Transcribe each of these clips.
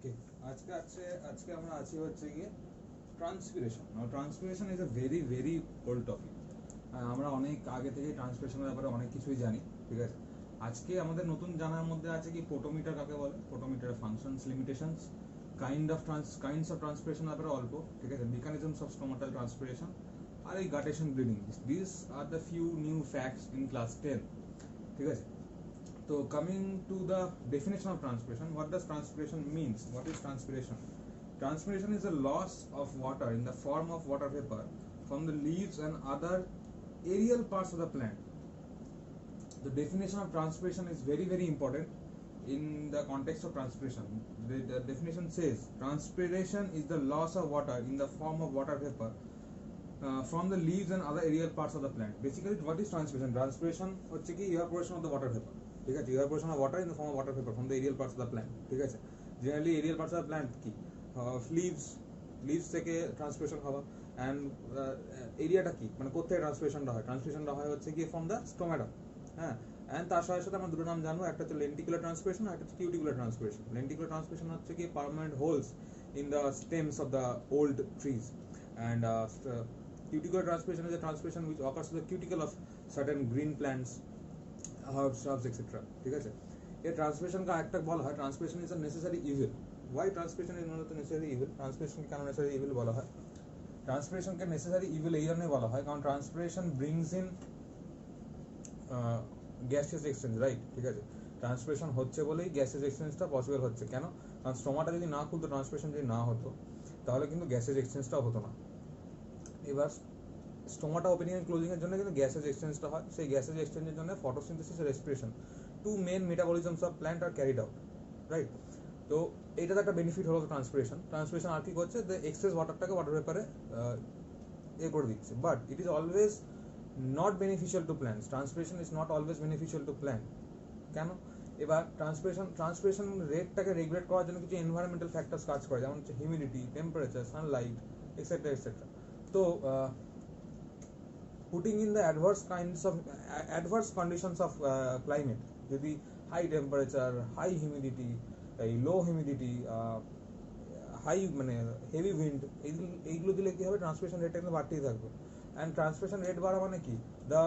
ওকে, আজকে আমরা আছি হচ্ছে গিয়ে transpiration. Transpiration is a very very old topic. আমরা অনেক আগে থেকে ট্রান্সপিরেশনের ব্যাপারে অনেক কিছুই জানি, ঠিক আছে। আজকে আমাদের নতুন জানার মধ্যে আছে কি পোটোমিটার কাকে বলে, পোটোমিটারের functions, limitations, kinds of transpiration ব্যাপারে অল্প, ঠিক আছে, মেকানিজমস অফ স্টোমাটাল ট্রান্সপিরেশন, আর এই guttation bleeding. This are the few new facts in class 10, ঠিক আছে। So coming to the definition of transpiration, what does transpiration means? What is transpiration? Transpiration is a loss of water in the form of water vapor from the leaves and other aerial parts of the plant. The definition of transpiration is very very important in the context of transpiration. The definition says transpiration is the loss of water in the form of water vapor from the leaves and other aerial parts of the plant. Basically, what is transpiration? Transpiration হচ্ছে কি evaporation of the water vapor, ঠিক আছে, evaporation of water in the form of water vapor from the aerial parts of the plant, ঠিক আছে। Generally aerial parts of the plant কি leaves থেকে transpiration হওয়া, and এরিয়াটা কি মানে কোথায় ট্রান্সপিরেশনটা হয় হচ্ছে কি ফ্রম দ্য স্টোমাটা, হ্যাঁ। অ্যান্ড তার সাথে সাথে আমরা দুটো নাম জানবো, একটা হচ্ছে লেন্টিকুলার ট্রান্সপিরেশন আর একটা হচ্ছে কিউটিকুলার ট্রান্সপিরেশন। লেন্টিকুলার ট্রান্সপিরেশন হচ্ছে কি permanent holes in the stems of the old trees, and cuticular transpiration is a transpiration which occurs to the cuticle of certain green plants, herbs, shrubs, etc. ঠিক আছে। এই transpiration কা একটা বলা হয় transpiration is a necessary evil. Why transpiration is not a necessary evil? Transpiration কেন necessary evil বলা হয়? ট্রান্সপিরেশনকে নেসেসারি ইভিল এই জন্যই বলা হয় কারণ transpiration brings in gaseous exchange, right, ঠিক আছে। ট্রান্সপিরেশন হচ্ছে বলেই গ্যাসিয়াস এক্সচেঞ্জটা পসিবল হচ্ছে। কেন? কারণ স্টোমাটা যদি না খুলতো, ট্রান্সপিরেশন যদি না হতো, তাহলে কিন্তু গ্যাসেজ এক্সচেঞ্জটাও হতো না। এবার স্টোমাটা ওপেনিং এন্ড ক্লোজিং এর জন্য কিন্তু গ্যাসেজ এক্সচেঞ্জটা হয়। সেই গ্যাসেজ এক্সচেঞ্জের জন্য ফটোসিনথেসিস আর respiration, two main metabolisms of plant are carried out, right. তো এইটা তো একটা বেনিফিট হলো ট্রান্সপিরেশন আর কি করছে, যে এক্সেস ওয়াটারটাকে ওয়াটার পেপারে করে দিচ্ছে। But it is always not beneficial to plants. Transpiration is not always beneficial to plant. কেন? এবার ট্রান্সপিরেশন রেটটাকে রেগুলেট করার জন্য কিছু এনভায়রনমেন্টাল ফ্যাক্টরস কাজ করে, যেমন হচ্ছে humidity, temperature, sunlight, etcetera etcetera. তো putting in the adverse conditions of climate, যদি হাই টেম্পারেচার, হাই হিউমিডিটি, এই লো হিউমিডিটি, হাই মানে হেভি উইন্ড, এইগুলো দিলে কী হবে, ট্রান্সপিরেশন রেটটা কিন্তু বাড়তেই থাকবে। অ্যান্ড ট্রান্সপিরেশন রেট বাড়া মানে কি, the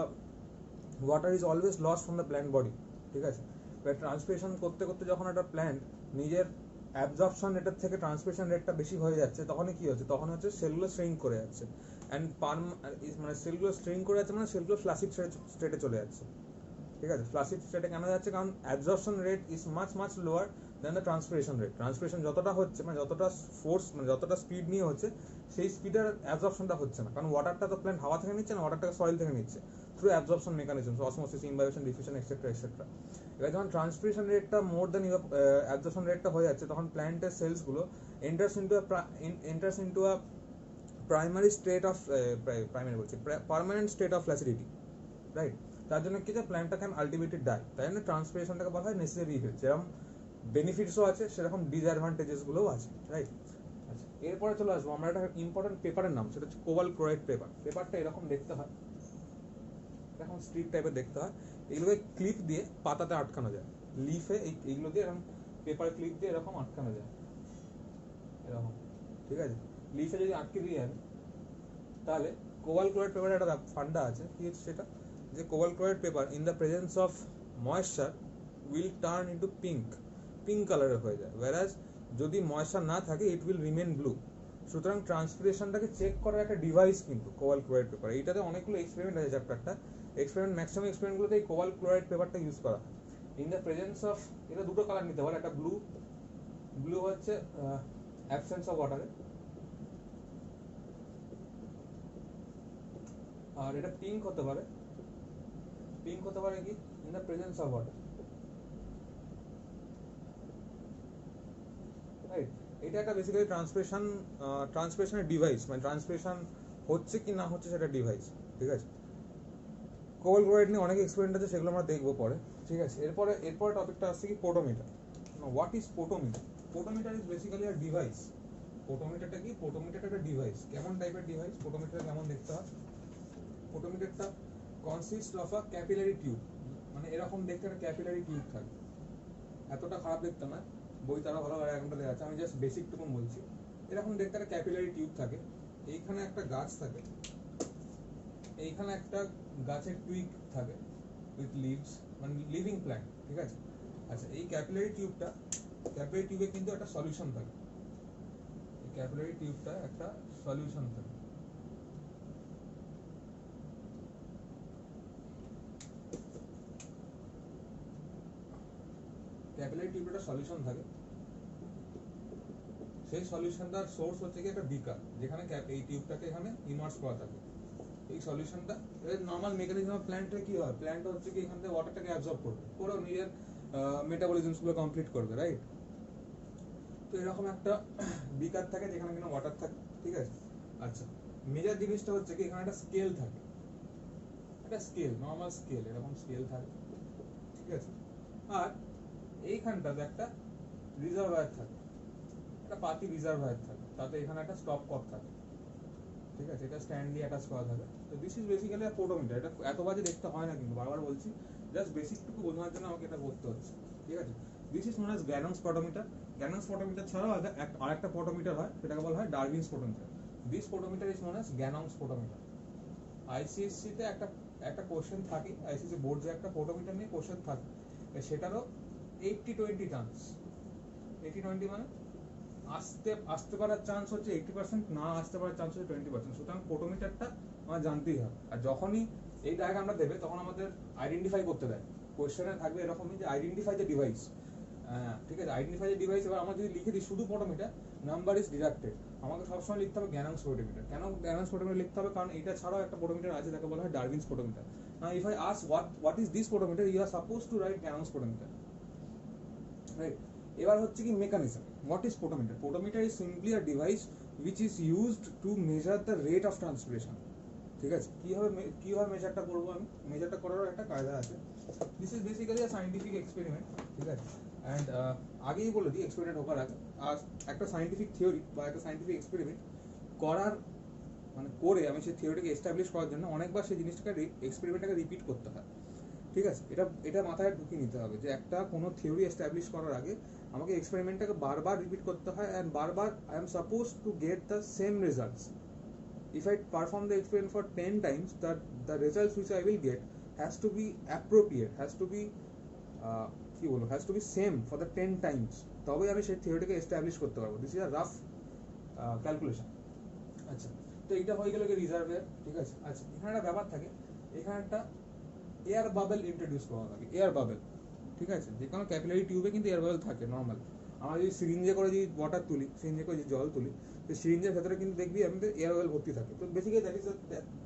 water is always loss from the plant body, ঠিক আছে। এবার ট্রান্সপিরেশন করতে করতে যখন একটা প্ল্যান্ট নিজের অ্যাবজর্পশন রেটের থেকে ট্রান্সপিরেশন রেটটা বেশি হয়ে যাচ্ছে, তখনই কি হচ্ছে, তখন হচ্ছে সেলগুলো শ্রিঙ্ক করে যাচ্ছে। অ্যান্ড মানে সেলগুলো শ্রিঙ্ক করে যাচ্ছে মানে সেলগুলো ফ্লাসিড স্টেটে চলে যাচ্ছে, ঠিক আছে। ফ্লাসিড স্টেটে কেন যাচ্ছে? কারণ absorption rate is much lower than the transpiration rate. Transpiration যতটা হচ্ছে মানে যতটা ফোর্স মানে যতটা স্পিড নিয়ে হচ্ছে, সেই স্পিডের অ্যাবজর্পশনটা হচ্ছে না, কারণ ওয়াটারটা তো প্ল্যান্ট হাওয়া থেকে নিচ্ছে না, ওয়াটারটাকে সয়েল থেকে নিচ্ছে through absorption mechanism, osmosis, imbibition, diffusion, etcetera etcetera. এবার যখন ট্রান্সপিরেশন রেটটা মোর দেন অ্যাবজর্পশন রেটটা হয়ে যাচ্ছে, তখন প্ল্যান্টের সেলসগুলো enters into a primary state of permanent state of flaccidity, right. তার জন্য কি যে প্ল্যান্টটা ক্যান আলটিমেটলি ডাই। তাই জন্য ট্রান্সপিরেশনটাকে বলা হয় নেসেসারি ইভিল। যেরকম বেনিফিটসও আছে, সেরকম ডিসঅ্যাডভান্টেজেসগুলোও আছে, রাইট। আচ্ছা, এরপরে চলে আসবো আমরা একটা ইম্পর্টেন্ট পেপারের নাম, সেটা হচ্ছে কোবাল্ট ক্লোরাইড পেপার। পেপারটা এরকম দেখতে হয়, এরকম স্ট্রিপ টাইপের দেখতে হয়। এগুলোকে ক্লিপ দিয়ে পাতাতে আটকানো যায়, লিফে এইগুলো দিয়ে এরকম পেপার ক্লিপ দিয়ে এরকম আটকানো যায়, এরকম, ঠিক আছে। লিফে যদি আটকে দিয়ে আমি, তাহলে কোবাল্ট ক্লোরাইড পেপারের একটা ফান্ডা আছে, কি হচ্ছে সেটা, যে cobalt chloride paper in the presence of moisture will turn into pink কালারের হয়ে যায়, whereas যদি ময়েশ্চার না থাকে ইট উইল রিমেন ব্লু। সুতরাং ট্রান্সপিরেশনটাকে চেক করার একটা ডিভাইস কিন্তু কোবাল্ট ক্লোরাইড পেপার। এইটাতে অনেকগুলো এক্সপেরিমেন্ট আছে, চ্যাপ্টারটা ম্যাক্সিমাম এক্সপেরিমেন্টগুলোতে এই কোবাল্ট ক্লোরাইড পেপারটা ইউজ করা হয় ইন দ্য প্রেজেন্স অফ, এটা দুটো কালার নিতে পারে, একটা ব্লু হচ্ছে অ্যাবসেন্স অফ ওয়াটারে, আর এটা পিঙ্ক হতে পারে কি in the presence of water, right. এটা একটা বেসিক্যালি ট্রান্সপিরেশনের ডিভাইস, মানে ট্রান্সপিরেশন হচ্ছে কি না হচ্ছে সেটা ডিভাইস, ঠিক আছে। কোবাল্ট ক্লোরাইড নিয়ে অনেক এক্সপেরিমেন্ট আছে, সেগুলো আমরা দেখবো পরে, ঠিক আছে। এরপরে টপিকটা আসছে কি potometer. What is potometer? Potometer is basically a device. পোটোমিটারটা কি? পোটোমিটারটা একটা ডিভাইস। কেমন টাইপের ডিভাইস? পোটোমিটার কেমন দেখতে হয়? পোটোমিটারটা consist of a capillary tube, মানে এরকম দেখতে একটা ক্যাপিলারি টিউব থাকে, এতটা খারাপ দেখতে না, বই তারা ভালো ডায়াগ্রামটা দেওয়া আছে, আমি জাস্ট বেসিক টুকুন বলছি। এরকম দেখতে একটা ক্যাপিলারি টিউব থাকে, এইখানে একটা গাছ থাকে, এইখানে একটা গাছের টুইগ থাকে উইথ লিভস, মানে লিভিং প্ল্যান্ট, ঠিক আছে। আচ্ছা, এই ক্যাপিলারি টিউবে কিন্তু একটা সলিউশন থাকে, এই ক্যাপিলারি টিউবটা একটা সলিউশন থাকে। ক্যাপিলারি টিউবে একটা সলিউশন থাকে, সেই সলিউশনটার সোর্স হচ্ছে কি একটা বিকার, যেখানে এই টিউবটাকে এখানে ইমার্স করা থাকে। এই সলিউশনটা নর্মাল মেকানিজম অফ প্ল্যান্টে কি হয়, প্ল্যান্ট হচ্ছে কি এখান থেকে ওয়াটারটাকে অ্যাবজর্ব করবে, করে নিজের মেটাবলিজমস গুলো কমপ্লিট করবে, রাইট। তো এরকম একটা বিকার থাকে যেখানে কিনা ওয়াটার থাকে, ঠিক আছে। আচ্ছা, মেজর জিনিসটা হচ্ছে কি এখানে একটা স্কেল থাকে, একটা স্কেল, নর্মাল স্কেল, এরকম স্কেল থাকে, ঠিক আছে। আর এইখানটাতে একটা রিজার্ভায়ার থাকে, একটা পাতি রিজার্ভায়ার থাকে, তাতে এখানে একটা স্টপ কপ থাকে, ঠিক আছে। এটা স্ট্যান্ড দিয়ে অ্যাটাচ করা থাকে। তো দিস ইজ বেসিক্যালি আ পোটোমিটার। এটা এত বাজে দেখতে হয় না, কিন্তু বারবার বলছি, জাস্ট বেসিকটুকু বোঝানোর জন্য আমাকে এটা করতে হচ্ছে, ঠিক আছে। This is known as Ganong's potometer. Ganong's potometer ছাড়াও আরেকটা পোটোমিটার হয়, সেটাকে বলা হয় Darwin's potometer. This potometer is known as Ganong's potometer. ICSE তে একটা কোশ্চেন থাকে, আইসিএসসি বোর্ড যে একটা পোটোমিটার নিয়ে কোশ্চেন থাকে, সেটারও 80-20 চান্স। 80-20 মানে আসতে পারার চান্স হচ্ছে 80%, না আসতে পারার চান্স হচ্ছে 20%। সুতরাং পোটোমিটারটা আমার জানতেই হবে। আর যখনই এই ডায়াগ্রামটা দেবে তখন আমাদের আইডেন্টিফাই করতে দেয়, কোশ্চেনে থাকবে এরকমই যে আইডেন্টিফাই দ্য ডিভাইস, ঠিক আছে, আইডেন্টিফাই দ্য ডিভাইস। এবার আমরা যদি লিখে দিই শুধু পোটোমিটার, নাম্বার ইজ ডিডাক্টেড, আমাকে সবসময় লিখতে হবে গ্যানংস পোটোমিটার। কেন গ্যানংস পোটোমিটার লিখতে হবে? কারণ এটা ছাড়াও একটা পোটোমিটার আছে, যাকে বলা হয় Darwin's potometer. Now if I ask what is this potometer, you are suppose to write Ganong's potometer, right. এবার হচ্ছে কি mechanism. What is potometer? Potometer is simply a device which is used to measure the rate of transpiration, ঠিক আছে। কিভাবে মেজারটা করবো? আমি মেজারটা করার একটা কায়দা আছে। This is basically a scientific experiment, ঠিক আছে। অ্যান্ড আগেই বলে দিই, এক্সপেরিমেন্ট ঢোকার আগে, আর একটা সায়েন্টিফিক থিওরি বা একটা সায়েন্টিফিক এক্সপেরিমেন্ট করার মানে করে আমি সেই থিওরিটাকে এস্টাবলিশ করার জন্য অনেকবার সেই জিনিসটাকে এক্সপেরিমেন্টটাকে রিপিট করতে হয়, ঠিক আছে। এটা মাথায় ঢুকিয়ে নিতে হবে যে একটা কোনো থিওরি এস্টাবলিশ করার আগে আমাকে এক্সপেরিমেন্টটাকে বারবার রিপিট করতে হয়, অ্যান্ড বারবার I am suppose to get the same results. If I perform the experiment for 10 times, the results which I will get has to be appropriate, has to be has to be same for the 10 times. তবেই আমি সেই থিওরিটাকে establish করতে পারবো। This is a rough calculation. আচ্ছা, তো এইটা হয়ে গেল কি রিজার্ভার, ঠিক আছে। আচ্ছা, এখানে একটা ব্যাপার থাকে, এখানে একটা এয়ার বাবেল ইন্ট্রোডিউস করা থাকে, এয়ার বাবেল, ঠিক আছে। যে কোনো ক্যাপিলারি টিউবে কিন্তু এয়ার বাবেল থাকে নর্মাল। আমরা যদি সিরিঞ্জে করে যদি ওয়াটার তুলি, সিরিঞ্জে করে যদি জল তুলি, তো সিরিঞ্জের ভেতরে কিন্তু দেখবি আমাদের এয়ার বাবেল ভর্তি থাকে। তো বেসিক্যালি দ্যাট ইজ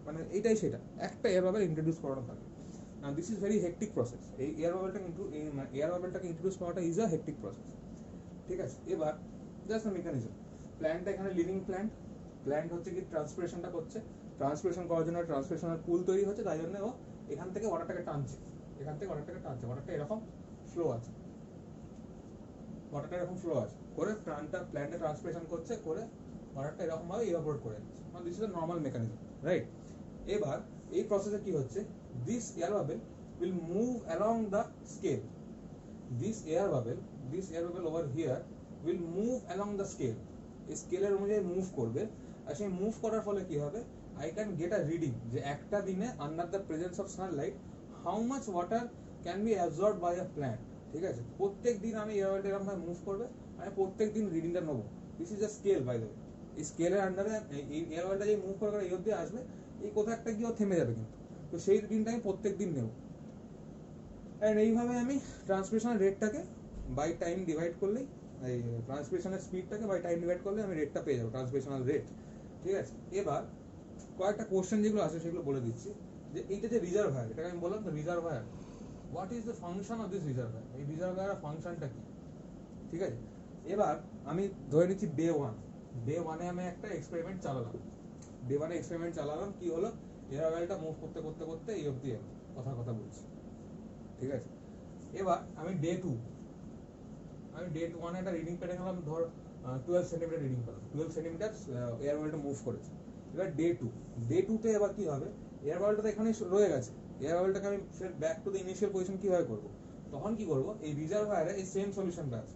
মানে এইটাই সেটা, একটা এয়ার বাবেল ইন্ট্রোডিউস করানো থাকে। This is very hectic process. এই এয়ার বাবেলটাকে ইন্ট্রোডিউস করাটা ইজ আ হেক্টিক প্রসেস, ঠিক আছে। এবার জাস্ট আ মেকানিজম। প্ল্যান্টটা এখানে লিভিং প্ল্যান্ট হচ্ছে কি ট্রান্সপিরেশনটা করছে, ট্রান্সপিরেশন করার জন্য ট্রান্সপিরেশনের পুল তৈরি হচ্ছে, তাই জন্য ও এখান থেকে ওয়াটারটাকে টানছে, ওয়াটারটা এরকম ফ্লো আছে, করে প্ল্যান্টে ট্রান্সপিরেশন করছে, করে ওয়াটারটা এরকম ভাবে ইভাপোরেট করে যাচ্ছে। মানে this is a normal mechanism, right. এবার এই প্রসেসে কি হচ্ছে, this air bubble will move along the scale, this air bubble over here will move along the scale, এই স্কেলের অনুযায়ী মুভ করবে। আর সেই মুভ করার ফলে কি হবে, I can get a reading যে একটা দিনে under the presence of sunlight how much water can be absorbed by a plant, ঠিক আছে। প্রত্যেক দিন আমি এয়ারওয়েলটা এরকম ভাবে মুভ করবে, আমি প্রত্যেক দিন রিডিংটা নেবো। This is a scale, by the way. এই স্কেলের আন্ডারে এই এয়ারওয়েলটা যে মুভ করে এই অবধি আসবে, এই কোথাও একটা গিয়ে থেমে যাবে কিন্তু, তো সেই রিডিংটা আমি প্রত্যেক দিন নেবো। অ্যান্ড এইভাবে আমি ট্রান্সমিশনের রেটটাকে বাই টাইম ডিভাইড করলেই, এই ট্রান্সমিশনের স্পিডটাকে বাই টাইম ডিভাইড করলে আমি রেটটা পেয়ে যাবো, ট্রান্সমিশনাল রেট, ঠিক আছে। এবার কয়েকটা কোশ্চেন যেগুলো আছে সেগুলো বলে দিচ্ছি। যে এইটা যে রিজার্ভায়ার, এটাকে আমি বললাম তো reservoir, what is the function of this reservoir, এই রিজার্ভায়ারের ফাংশনটা কি, ঠিক আছে। এবার আমি ধরে নিচ্ছি ডে ওয়ানে আমি একটা এক্সপেরিমেন্ট চালালাম, কি হলো, এয়ার অয়েলটা মুভ করতে করতে করতে এই অবধি এলো, কথা বলছি, ঠিক আছে। এবার আমি ডে টু ওয়ানে একটা রিডিং পেয়ে গেলাম, ধর 12 সেন্টিমিটার রিডিং পেলাম, 12 সেন্টিমিটার এয়ার অয়েলটা মুভ করেছে। এবার ডে টুতে এবার কি হবে, এয়ার বাবেলটা তো এখানে রয়ে গেছে, এয়ার বাবেলটাকে আমি back to the initial position কিভাবে করবো, তখন কি করবো, এই রিজার্ভায়ারে এই সেম সলিউশনটা আছে,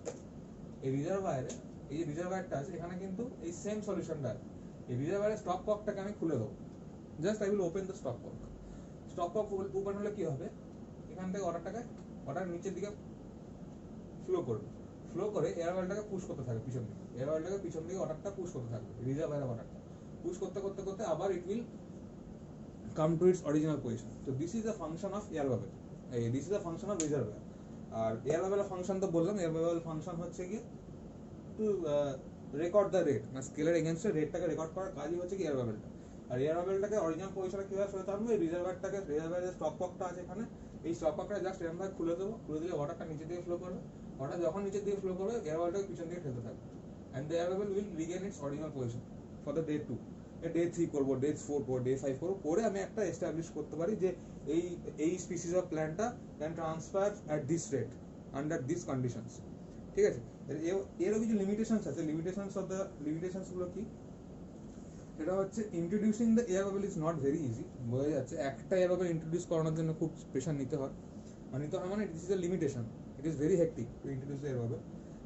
এই রিজার্ভায়ারে, এই যে রিজার্ভায়ারটা আছে এখানে কিন্তু এই সেম সলিউশনটা আছে। এই রিজার্ভায়ারের স্টপ ককটাকে আমি খুলে দেবো, just I will open the stop cock. Stop cock open হলে কি হবে, এখান থেকে ওয়াটার নিচের দিকে ফ্লো করবে, ফ্লো করে এয়ার অয়েলটাকে পুশ করতে থাকবে পিছন দিকে, এয়ার অয়েলটাকে পিছন দিকে ওয়াটারটা পুশ করতে থাকবে, রিজার্ভায়ারের ওয়াটারটা পুশ করতে করতে করতে আবার it will come to its original position. তো this is the function of air bubble, this is the function of reservoir. আর এয়ার বাবেলের ফাংশন তো বললাম, এয়ার বাবেল ফাংশন হচ্ছে কি টু রেকর্ড দ্য রেট, মানে স্কেলের এগেনস্টে রেটটাকে রেকর্ড করার কাজই হচ্ছে কি এয়ার বাবেলটা। আর এয়ার বাবেলটাকে অরিজিনাল পজিশনে কিভাবে ফেরত আনবো, এই রিজার্ভায়ারের স্টপ ককটা আছে এখানে, এই স্টপ ককটা জাস্ট এরকম ভাবে খুলে দেবো, খুলে দিলে ওয়াটারটা নিচে দিকে ফ্লো করবে, ওয়াটার যখন নিচের দিকে ফ্লো করবে এয়ার বাবেলটাকে পিছন দিকে ঠেলতে থাকবে, and the air bubble will regain its original position for the day 2। Day 3 করবো, ডে 4 করবো, ডে 5 করবো, করে আমি একটা এস্টাবলিশ করতে পারি যে এই স্পিসিস অফ প্ল্যান্টটা can transfer at this rate under this conditions. ঠিক আছে, এরও কিছু লিমিটেশনস আছে। লিমিটেশনস গুলো কি, সেটা হচ্ছে introducing the air bubble is not very easy. বোঝা যাচ্ছে একটা এয়ার বাবেল ইন্ট্রোডিউস করানোর জন্য খুব প্রেশার নিতে হয়, মানে this is a limitation, it is very hectic to introduce the air bubble.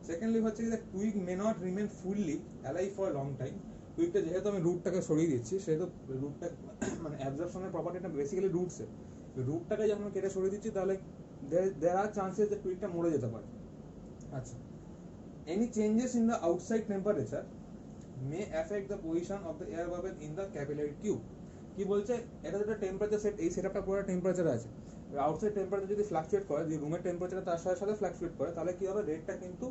Secondly হচ্ছে যে twig may not remain fully alive for long time. টুইকটা যেহেতু আমি রুটটাকে সরিয়ে দিচ্ছি, সেহেতু রুটটা মানে অ্যাবজর্পশনের প্রপার্টিটা বেসিক্যালি রুটসের, রুটটাকে যখন কেটে সরিয়ে দিচ্ছি তাহলে দেয়ার আর চান্সেস যে টুইকটা মরে যেতে পারে। আচ্ছা, any changes in the outside temperature may affect the position of the air bubble in the capillary tube। কি বলছে, এটা যেটা টেম্পারেচার সেট, এই সেটআপটা পুরো টেম্পারেচার আছে, আউটসাইড টেম্পারেচার যদি ফ্লাকচুয়েট করে, যদি রুমের টেম্পারেচার তার সাথে সাথে ফ্লাকচুয়েট করে, তাহলে কি হবে, রেটটা কিন্তু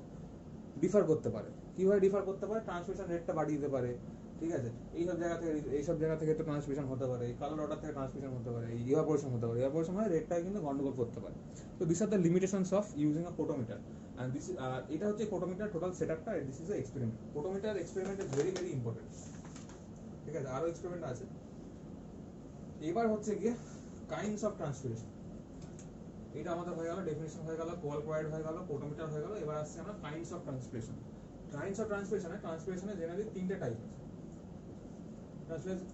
ডিফার করতে পারে। কিভাবে ডিফার করতে পারে, ট্রান্সমিশন রেটটা বাড়িয়ে দিতে পারে। ঠিক আছে, এইসব জায়গা থেকে তো ট্রান্সমিশন হতে পারে, এই কালার অর্ডার থেকে ট্রান্সমিশন হতে পারে, এই ইভাপোরেশন হতে পারে, ইভাপোরেশন হয় রেটটা কিন্তু গন্ডগোল করতে পারে। তো this are the limitations of using a photometer. and this এটা হচ্ছে ফোটোমিটার টোটাল সেটআপটা, this is a experiment. Photometer experiment is very very important. ঠিক আছে, আরো এক্সপেরিমেন্ট আছে। এবার হচ্ছে গিয়ে কাইন্ডস অফ ট্রান্সপিরেশন। এটা আমাদের হয়ে গেল, ডেফিনিশন হয়ে গেল, কোয়াল ক্লোরাইড হয়ে গেল, ফোটোমিটার হয়ে গেল। এবার আসছে আমরা kinds of transpiration. Kinds of ট্রান্সপিরেশনে জেনারেলি তিনটে টাইপ আছে।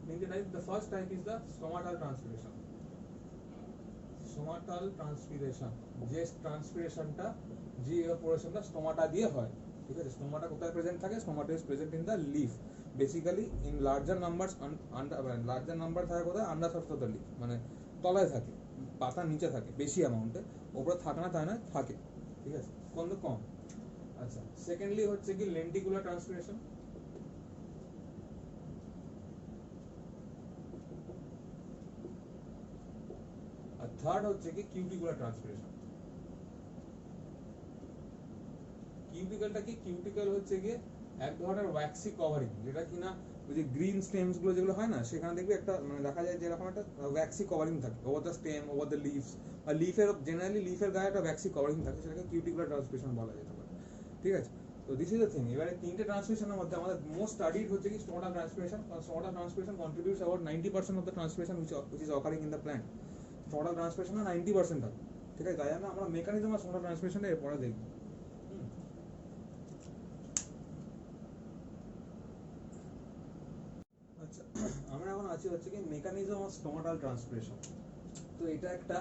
তিনটে type. The first type is the stomatal transpiration. Stomatal transpiration, যে ট্রান্সপিরেশনটা, যে ইভাপোরেশনটা স্টোমাটা দিয়ে হয়। ঠিক আছে, স্টোমাটা কোথায় প্রেজেন্ট থাকে, stomata is present in the leaf, basically in larger numbers. Larger number থাকে কোথায়, under surface of the leaf, মানে তলায় থাকে, পাতার নিচে থাকে বেশি অ্যামাউন্টে, ওপরে থাকে না, তাই না, থাকে। ঠিক আছে, কম। আচ্ছা, সেকেন্ডলি হচ্ছে কি লেন্টিকুলার ট্রান্সপিরেশন। আর থার্ড হচ্ছে কি কিউটিকুলার ট্রান্সপিরেশন। কিউটিকলটা কি, কিউটিকল হচ্ছে গিয়ে এক ধরনের ওয়্যাক্সি কভারিং, যেটা কিনা ওই যে গ্রিন স্টেমস গুলো যেগুলো হয় না, সেখানে দেখবি একটা মানে দেখা যায় যে এরকম একটা ওয়্যাক্সি কভারিং থাকে over the stem, over the leaves, আর লিফের জেনারেলি লিফের গায়ে একটা ওয়্যাক্সি কভারিং থাকে, সেটাকে কিউটিকুলার ট্রান্সপিরেশন বলা যেতে পারে। ঠিক আছে, তো দিস ইজ দ্য থিং। এবারে তিনটে ট্রান্সপিরেশনের মধ্যে আমাদের মোস্ট স্টাডিড হচ্ছে কি stomatal transpiration. Stomatal transpiration contributes about 90% of the transpiration which is occurring in the plant। Stomatal transpiration 90% হয়। ঠিক আছে, তাই আমরা মেকানিজম অফ স্টোমাটাল ট্রান্সপিরেশনটা এরপরে দেখব। আচ্ছা, আমরা এখন আছি হচ্ছে কি মেকানিজম অফ স্টোমাটাল ট্রান্সপিরেশন। তো এটা একটা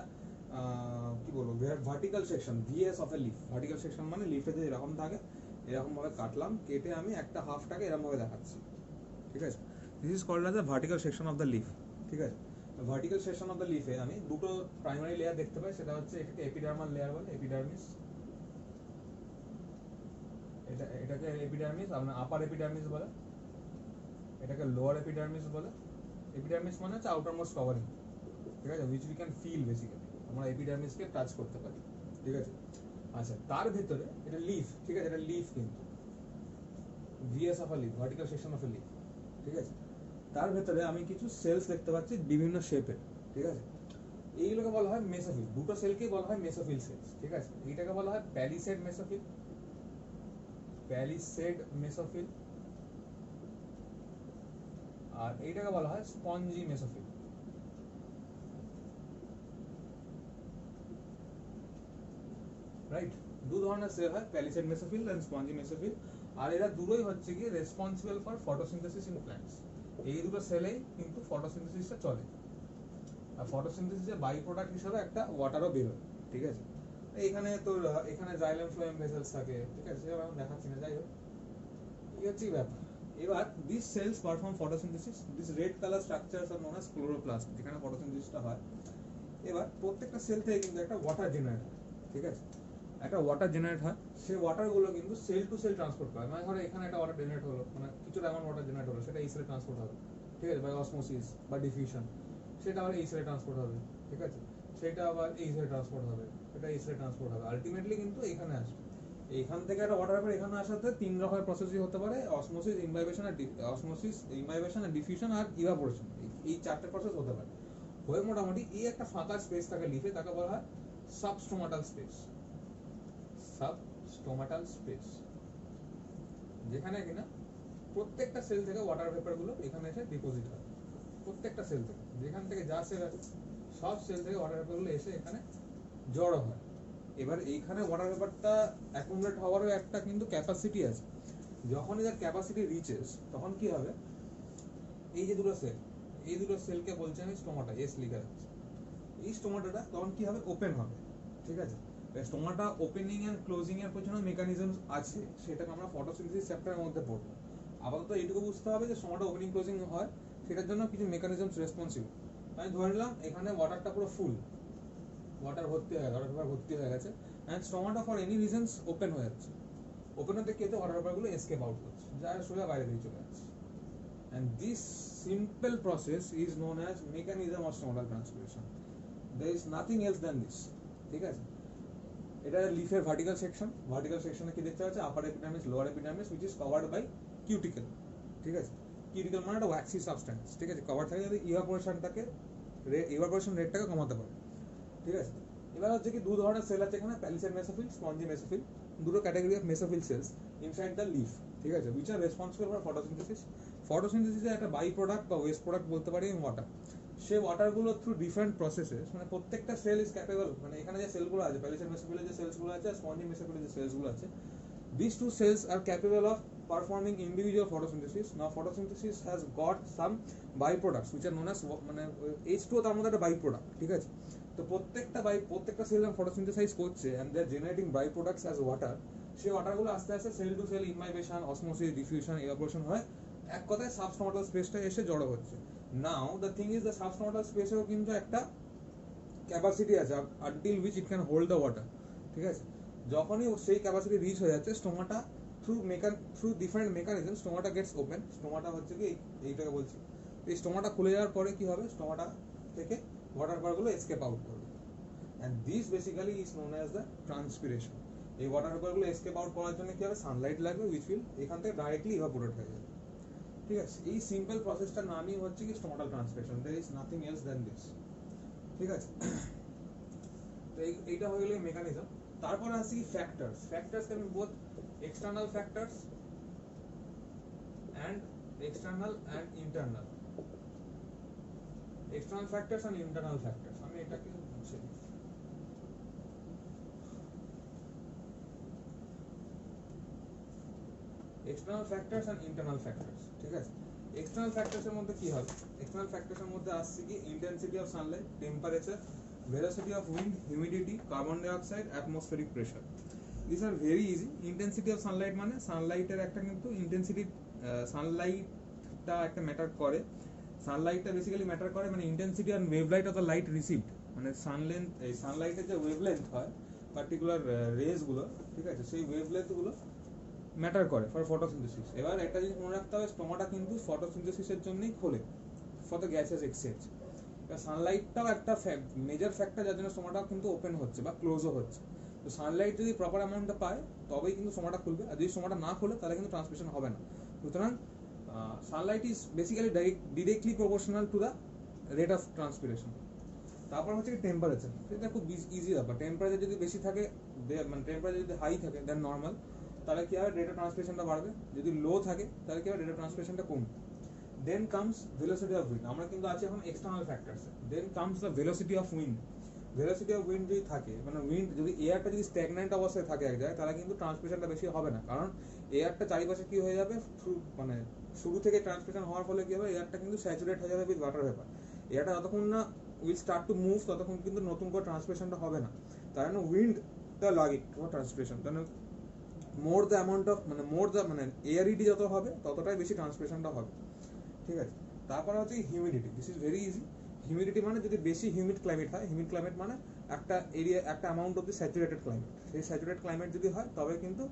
কি বলবো, vertical section, VS of a leaf. Vertical section মানে লিফে যে এরকম থাকে, এরকম ভাবে কাটলাম, কেটে আমি একটা হাফটাকে এরকম ভাবে দেখাচ্ছি। ঠিক আছে, this is called as the vertical section of the leaf. ঠিক আছে, ভার্টিক্যাল সেকশন অফ দ্য লিফে আমি দুটো প্রাইমারি লেয়ার দেখতে পাই, সেটা হচ্ছে এটাকে এপিডার্মাল লেয়ার বলে, এপিডার্মিস। এটাকে এপিডার্মিস, আপনার আপার এপিডার্মিস বলে, এটাকে লোয়ার এপিডার্মিস বলে। এপিডার্মিস মানে হচ্ছে আউটার মোস্ট কভারিং। ঠিক আছে, which we can feel, basically আমরা এপিডার্মিসকে টাচ করতে পারি। ঠিক আছে, আচ্ছা, তার ভেতরে এটা লিফ। ঠিক আছে, এটা লিফ কিন্তু VS of a leaf, vertical section of a leaf. ঠিক আছে, তার ভেতরে আমি কিছু সেলস দেখতে পাচ্ছি বিভিন্ন শেপের। ঠিক আছে, এইগুলোকে বলা হয় মেসোফিল। দুটো সেলকেই বলা হয় মেসোফিল সেলস। ঠিক আছে, এইটাকে বলা হয় প্যালিসেড মেসোফিল, আর এইটাকে বলা হয় স্পঞ্জি মেসোফিল। রাইট, দু ধরনের সেল হয়, palisade mesophyll and spongy mesophyll. আর এরা দুটোই হচ্ছে কি responsible for photosynthesis in plants. এই দুটো সেলেই কিন্তু ফটোসিনথেসিসটা চলে, আর ফটোসিনথেসিসের বাই প্রোডাক্ট হিসেবে একটা ওয়াটারও বের হয়। ঠিক আছে, এখানে তোর এখানে জাইলেম ফ্লোয়েম ভেসেলস থাকে, ঠিক আছে, সেটা আমি দেখাচ্ছি না, যাই হোক এই হচ্ছে ব্যাপার। এবার this cells perform photosynthesis, this red colour structures are known as chloroplast, যেখানে ফটোসিনথেসিসটা হয়। এবার প্রত্যেকটা সেল থেকে কিন্তু একটা ওয়াটার জেনারেট হয়, ঠিক আছে, একটা ওয়াটার জেনারেট হয়। সেই ওয়াটারগুলো কিন্তু সেল টু সেল ট্রান্সপোর্ট করে, মানে ধরো এখানে একটা ওয়াটার জেনারেট হলো, মানে কিছুটা এমন ওয়াটার জেনারেট হলো, সেটা এই সেলে ট্রান্সপোর্ট হবে, ঠিক আছে, বাই অসমোসিস বা ডিফিউশন, সেটা আবার এই সেলে ট্রান্সপোর্ট হবে, ঠিক আছে, সেটা আবার এই সেলে ট্রান্সপোর্ট হবে, সেটা এই সেলে ট্রান্সপোর্ট হবে, আলটিমেটলি কিন্তু এখানে আসবে। এইখান থেকে একটা ওয়াটার ভেপার এখানে আসাতে তিন রকমের প্রসেসই হতে পারে: অসমোসিস, ইমবাইবেশন আর ডিফিউশন আর ইভাপোরেশন। এই চারটে প্রসেস হতে পারে। হয়ে মোটামুটি এই একটা ফাঁকা স্পেস থাকে লিফে, তাকে বলা হয় সাবস্টোমাটাল স্পেস। সাবস্টোমাটাল স্পেস, যেখানে কিনা প্রত্যেকটা সেল থেকে ওয়াটার ভেপার গুলো এখানে এসে ডিপোজিট হয়। প্রত্যেকটা সেল থেকে, যেখান থেকে যা সেল আছে সব সেল থেকে ওয়াটার ভেপার গুলো এসে এখানে জড়ো হয়। এবার এইখানে ওয়াটার ভেপারটা অ্যাকুমুলেট হওয়ারও একটা কিন্তু ক্যাপাসিটি আছে। যখন এদের ক্যাপাসিটি রিচেস, তখন কি হবে, এই যে দুটো সেল, এই দুটো সেলকে বলছি আমি স্টোমাটা, এস লিখা আছে, এই স্টোমাটাটা তখন কি হবে, ওপেন হবে, ঠিক আছে। স্টোমাটা ওপেনিং এন্ড ক্লোজিং এর পেছনে মেকানিজমস আছে, সেটাকে আমরা ফটোসিনথেসিস চ্যাপ্টারের মধ্যে পড়বো। আপাতত এইটুকু বুঝতে হবে যে স্টোমাটা ওপেনিং ক্লোজিং হয়, সেটার জন্য কিছু মেকানিজমস রেসপন্সিবল। আমি ধরে নিলাম এখানে ওয়াটারটা পুরো ফুল, ওয়াটার ভর্তি হয়ে গেছে, ওয়াটার ভেপার ভর্তি হয়ে গেছে, and stomata for any reasons open হয়ে যাচ্ছে। ওপেন হতে কি হচ্ছে, ওয়াটার ভেপারগুলো এসকেপ আউট করছে, যা সোজা বাইরে দিয়ে চলে যাচ্ছে। And this simple process is known as mechanism of stomatal transpiration. There is nothing else than this, ঠিক আছে। এটা লিফের ভার্টিক্যাল সেকশন, ভার্টিক্যাল সেকশনে কি দেখতে পাচ্ছি, upper epidermis, lower epidermis, which is covered by cuticle, ঠিক আছে। কিউটিকল মানে একটা ওয়্যাক্সি সাবস্টেন্স, ঠিক আছে, কভার থাকে, যদি ইভাপোরেশনটাকে, ইভাপোরেশন রেটটাকে কমাতে পারে, ঠিক আছে। এবার হচ্ছে কি, দু ধরনের সেল আছে এখানে, প্যালিসেড মেসোফিল, স্পঞ্জি মেসোফিল, দুটো category of mesophyll cells inside the leaf, ঠিক আছে, which are responsible for photosynthesis. ফটোসিনথেসিসের একটা বাই প্রোডাক্ট বা ওয়েস্ট প্রোডাক্ট বলতে পারি ওয়াটার। সেই ওয়াটারগুলো থ্রু ডিফারেন্ট প্রসেসেস, মানে প্রত্যেকটা সেল ইজ ক্যাপেবল, মানে এখানে যে সেলগুলো আছে, প্যালিসেড মেসোফিলের যে সেলসগুলো আছে, স্পঞ্জি মেসোফিলের যে সেলসগুলো আছে, these two cells are capable of performing individual photosynthesis. Now photosynthesis has got some byproducts which are known as, মানে H2O তার মধ্যে একটা byproduct, ঠিক আছে। তো প্রত্যেকটা সেল যখন ফটোসিনথেসাইজ করছে and they are generating byproducts as water, সেই ওয়াটারগুলো আস্তে আস্তে cell to cell imbibition, osmosis, diffusion, evaporation হয়, এক কথায় সাবস্টোমাটাল স্পেসটা এসে জড়ো হচ্ছে। Now the thing is, the substomatal স্পেসেও কিন্তু একটা ক্যাপাসিটি আছে until which it can hold the water, ঠিক আছে। যখনই সেই ক্যাপাসিটি রিচ হয়ে যাচ্ছে, stomata through different mechanism stomata gets open. Stomata হচ্ছে কি, এইটাকে বলছি, এই স্টোমাটা খুলে যাওয়ার পরে কি হবে, স্টোমাটা থেকে ওয়াটার ভেপারগুলো এসকেপ আউট করবে, and this basically is known as the transpiration. এই ওয়াটার ভেপারগুলো এসকেপ আউট করার জন্য কি হবে, সানলাইট লাগবে, which will এখান থেকে ডাইরেক্টলি ইভাপোরেট হয়ে যাবে, ঠিক আছে। এই সিম্পল প্রসেসটার নামই হচ্ছে কি stomatal transpiration, there is nothing else than this, ঠিক আছে। তো এইটা হয়ে গেল মেকানিজম। তারপরে আসি factors. Factors can be both external factors and external and internal. External factors and internal factors, আমি এটাকে বুঝে নিই। External factors and internal factors, ঠিক আছে। এক্সটার্নাল ফ্যাক্টরস এর মধ্যে কি হবে, এক্সটার্নাল ফ্যাক্টরস এর মধ্যে আসছে কি, intensity of Sunlight, temperature, velocity of wind, humidity, carbon dioxide, atmospheric pressure. This are very easy. Intensity of Sunlight মানে সানলাইটের একটা কিন্তু ইন্টেন্সিটি, সানলাইটটা একটা ম্যাটার করে, সানলাইটটা বেসিক্যালি ম্যাটার করে, মানে ইন্টেন্সিটি আর wavelength of the light received, মানে এই সানলাইটের যে ওয়েভলেন্থ হয় পার্টিকুলার রেজগুলো, ঠিক আছে, সেই ওয়েভলেন্থগুলো ম্যাটার করে ফর ফটোসিনথেসিস। এবার একটা জিনিস মনে রাখতে হবে, স্টোমাটা কিন্তু ফটোসিনথেসিসের জন্যই খোলে, ফর দ্য গ্যাসেস এক্সচেঞ্জ। সানলাইটটাও একটা মেজর ফ্যাক্টর, যার জন্য স্টোমাটা কিন্তু ওপেন হচ্ছে বা ক্লোজও হচ্ছে। তো সানলাইট যদি প্রপার অ্যামাউন্টে পায় তবেই কিন্তু স্টোমাটা খুলবে, আর যদি স্টোমাটা না খোলে তাহলে কিন্তু ট্রান্সমিশন হবে না। সুতরাং Sunlight is basically directly proportional to the rate of transpiration. তারপর হচ্ছে টেম্পারেচার, এটা খুব ইজি ব্যাপার। টেম্পারেচার যদি বেশি থাকে, মানে টেম্পারেচার যদি হাই থাকে দেন নর্মাল, তাহলে কি হবে, রেট অফ ট্রান্সপিরেশনটা বাড়বে। যদি লো থাকে তাহলে কি হবে, রেট অফ ট্রান্সপিরেশনটা কমবে। Then comes velocity of wind. আমরা কিন্তু আছি এখন external factors. Then comes the velocity of wind. Velocity of wind যদি থাকে, মানে উইন্ড যদি, এয়ারটা যদি স্ট্যাগন্যান্ট অবস্থায় থাকে এক জায়গায়, তাহলে কিন্তু ট্রান্সপিরেশনটা বেশি হবে না, কারণ এয়ারটা চারিপাশে কি হয়ে যাবে, মানে শুরু থেকে ট্রান্সপিরেশন হওয়ার ফলে কি হবে, এয়ারটা কিন্তু স্যাচুরেট হয়ে যাবে উইথ ওয়াটার ভেপার। এয়ারটা যতক্ষণ না উইল স্টার্ট টু মুভ, ততক্ষণ কিন্তু নতুন করে ট্রান্সপিরেশনটা হবে না। তার জন্য wind lugging for transpiration. Then more the amount of মানে এয়ারিটি যত হবে ততটাই বেশি ট্রান্সপিরেশনটা হবে, ঠিক আছে। তারপরে হচ্ছে humidity. This is very easy. Humidity মানে যদি বেশি হিউমিড ক্লাইমেট হয়, হিউমিড ক্লাইমেট মানে একটা এরিয়া, একটা amount of the saturated climate, সেই স্যাচুরেটেড ক্লাইমেট যদি হয় তবে কিন্তু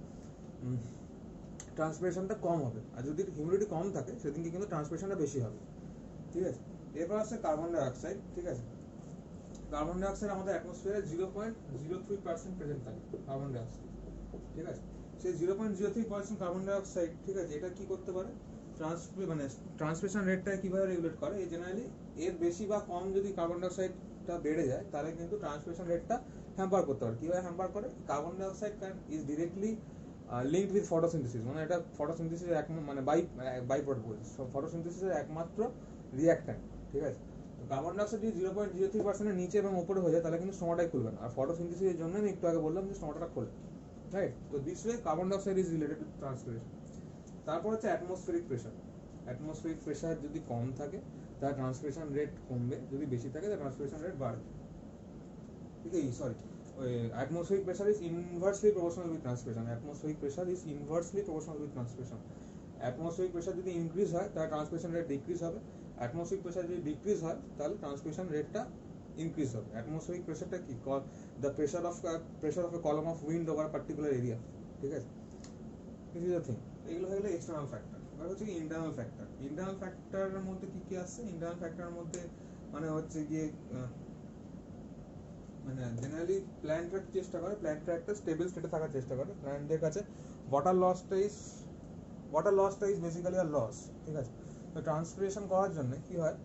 ট্রান্সপিরেশনটা কম হবে, আর যদি হিউমিডিটি কম থাকে সেদিনকে কিন্তু ট্রান্সপিরেশনটা বেশি হবে, ঠিক আছে। এরপর আসছে কার্বন ডাইঅক্সাইড, ঠিক আছে। কার্বন ডাইঅক্সাইড আমাদের অ্যাটমসফিয়ারে 0.03% প্রেজেন্ট থাকে কার্বন ডাইঅক্সাইড, ঠিক আছে। সেই 0.03% কার্বন ডাইঅক্সাইড, ঠিক আছে, এটা কি করতে পারে, ট্রান্সপিরেশন রেটটা কিভাবে রেগুলেট করে, এই জেনারেলি এর বেশি বা কম যদি কার্বন ডাইঅক্সাইডটা বেড়ে যায় তাহলে কিন্তু ট্রান্সপিরেশন রেটটা হ্যাম্পার করতে পারে। কিভাবে হ্যাম্পার করে, carbon dioxide is directly linked with photosynthesis, মানে এটা ফটোসিনথেসিসের মানে বাই প্রোডাক্ট বলছে, ফটোসিনথেসিসের একমাত্র রিঅ্যাক্ট্যান্ট, ঠিক আছে। কার্বন ডাইঅক্সাইড যদি 0.03%-এর নিচে এবং উপরে হয়ে যায় তাহলে কিন্তু স্টোমাটাই খুলবে না, আর ফটোসিনথেসিসের জন্য আমি একটু আগে বললাম যে স্টোমাটা খোলে, রাইট। তো this way carbon dioxide is related to transpiration. তারপর হচ্ছে অ্যাটমসফেরিক প্রেশার। অ্যাটমসফেরিক প্রেশার যদি কম থাকে তার ট্রান্সপিরেশন রেট কমবে, যদি বেশি থাকে তার ট্রান্সপিরেশন রেট বাড়বে, ঠিক আছে। Sorry, atmospheric pressure is inversely proportional with transpiration. Atmospheric pressure is inversely proportional with transpiration. Atmospheric pressure যদি ইনক্রিজ হয় তাহলে ট্রান্সপিরেশন রেট ডিক্রিজ হবে, atmospheric pressure যদি ডিক্রিজ হয় তাহলে ট্রান্সপিরেশন রেটটা ইনক্রিজ হবে। atmospheric প্রেসারটা কি, the pressure of a column of wind over a particular area, ঠিক আছে। This is the thing. এগুলো হয়ে গেলে এক্সটার্নাল ফ্যাক্টর। এবার হচ্ছে কি ইন্টারনাল ফ্যাক্টর। ইন্টারনাল ফ্যাক্টরের মধ্যে কি কি আসছে, ইন্টারনাল ফ্যাক্টরের মধ্যে মানে হচ্ছে গিয়ে মানে জেনারেলি প্ল্যান্টরা চেষ্টা করে, প্ল্যান্টরা একটা স্টেবল স্টেটে থাকার চেষ্টা করে। প্ল্যান্টদের কাছে ওয়াটার লসটা ইজ বেসিক্যালি আর লস, ঠিক আছে। তো ট্রান্সপিরেশন করার জন্য কি হয়,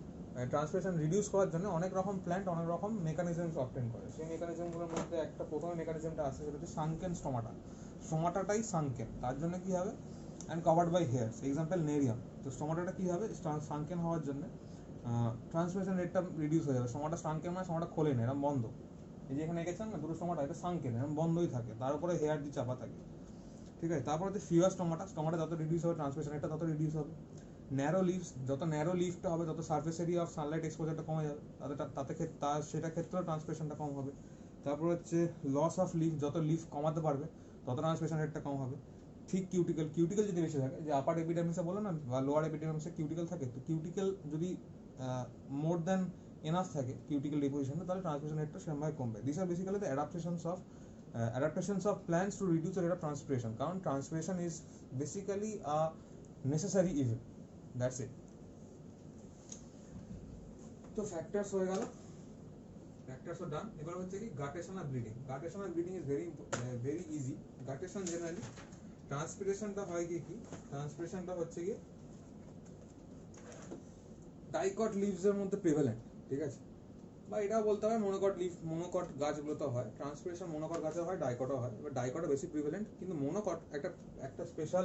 ট্রান্সপিরেশন রিডিউস করার জন্য অনেক রকম প্ল্যান্ট অনেক রকম মেকানিজমস অবটেন করে। সেই মেকানিজমগুলোর মধ্যে একটা প্রথমে মেকানিজমটা আসছে সেটা হচ্ছে সানকেন স্টোমাটা। স্টোমাটাটাই সানকেন, তার জন্য কি হবে, and covered by hairs, example nerium. তো স্টোমাটাটা কি হবে, সানকেন হওয়ার জন্য ট্রান্সপিরেশন রেটটা রিডিউস হয়ে যাবে। স্টোমাটা সানকেন মানে স্টোমাটা খোলে না, এরকম বন্ধ। এই যে এখানে এঁকেছেন না দুটো স্টোমাটা, এটা সানকেন, এরকম বন্ধই থাকে, তার উপরে হেয়ার দিয়ে চাপা থাকে, ঠিক আছে। তারপর হচ্ছে ফিউয়ার স্টোমাটা। স্টোমাটা যত রিডিউস হবে ট্রান্সপিরেশন রেটটা তত রিডিউস হবে। ন্যারো লিভস, যত ন্যারো লিভটা হবে তত সার্ফেস এরিয়া অফ সানলাইট এক্সপোজারটা কমে যাবে, সেটা ক্ষেত্রেও ট্রান্সপিরেশনটা কম হবে। তারপর হচ্ছে লস অফ লিফ, যত লিফ কমাতে পারবে তত ট্রান্সপিরেশন রেটটা কম হবে। ঠিক কিউটিক্যাল যদি বেশি থাকে, যে আপার এপিডার্মিসে বলো না বা লোয়ার এপিডার্মিসে কিউটিক্যাল থাকে, তো কিউটিক্যাল যদি মোর দ্যান এনাফ থাকে কিউটিক্যাল ডিপোজিশনে, তাহলে ট্রান্সপিরেশন রেটটা সেরকমভাবে কমবে। This are basically the adaptations of plants to reduce the rate of transpiration, কারণ transpiration is basically a necessary evil, that's it. তো ফ্যাক্টরস হয়ে গেল, ফ্যাক্টরস আর ডান। এবার হচ্ছে কি গাটেশন আর ব্লিডিং। গাটেশন আর bleeding is very easy. Guttation generally ট্রান্সপিরেশনটা হয় কি, ট্রান্সপিরেশনটা হচ্ছে কি ডাইকট লিভসের মধ্যে প্রিভ্যালেন্ট, ঠিক আছে, বা এটাও বলতে হবে মনোকট গাছগুলোতে হয় ট্রান্সপিরেশন, মনোকট গাছে হয়, ডাইকটও হয়। এবার ডাইকটও বেশি প্রিভ্যালেন্ট, কিন্তু মনোকট একটা স্পেশাল,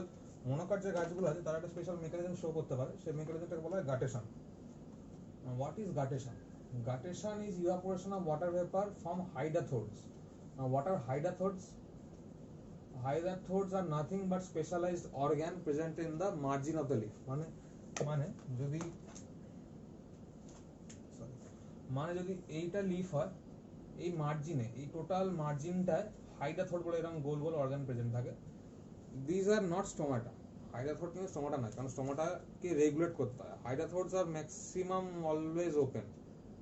মনোকট যে গাছগুলো আছে তারা একটা স্পেশাল মেকানিজম শো করতে পারে, সেই মেকানিজমটাকে বলা হয় guttation. What is guttation? Guttation is evaporation of water vapor from hydrathodes. Now what are hydrathodes? Hydrathodes are nothing but specialized organ present in the margin of the leaf. মানে যদি এইটা leaf হয়, এই মার্জিনে, এই টোটাল মার্জিনটায় হাইড্রাথোড বলে এরকম গোল গোল অর্গান প্রেজেন্ট থাকে। This are not stomata. হাইড্রাথোড কিন্তু স্টোমাটা নয়, কারণ স্টোমাটাকে রেগুলেট করতে হয়। Hydathodes are maximum always open,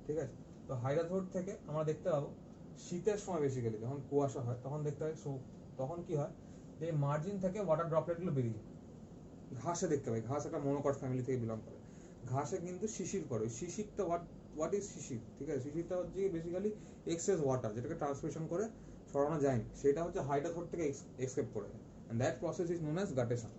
ঠিক আছে। তো হাইড্রাথোড থেকে আমরা দেখতে পাবো শীতের সময় বেসিক্যালি যখন কুয়াশা হয় তখন দেখতে হয়, তখন কি হয় যে মার্জিন থেকে ওয়াটার ড্রপলেটগুলো বেরিয়ে যায়। ঘাসে দেখতে পাই, ঘাস একটা মনোকট ফ্যামিলি থেকে বিলং করে। ঘাসে কিন্তু শিশির করে, শিশিরটা হোয়াট ইজ শিশির, ঠিক আছে। শিশিরটা হচ্ছে বেসিক্যালি এক্সেস ওয়াটার, যেটাকে ট্রান্সপিরেশন করে সরানো যায়নি, সেটা হচ্ছে হাইড্রাথোড থেকে এক্সকেপ করে যায়, and that process is known as guttation.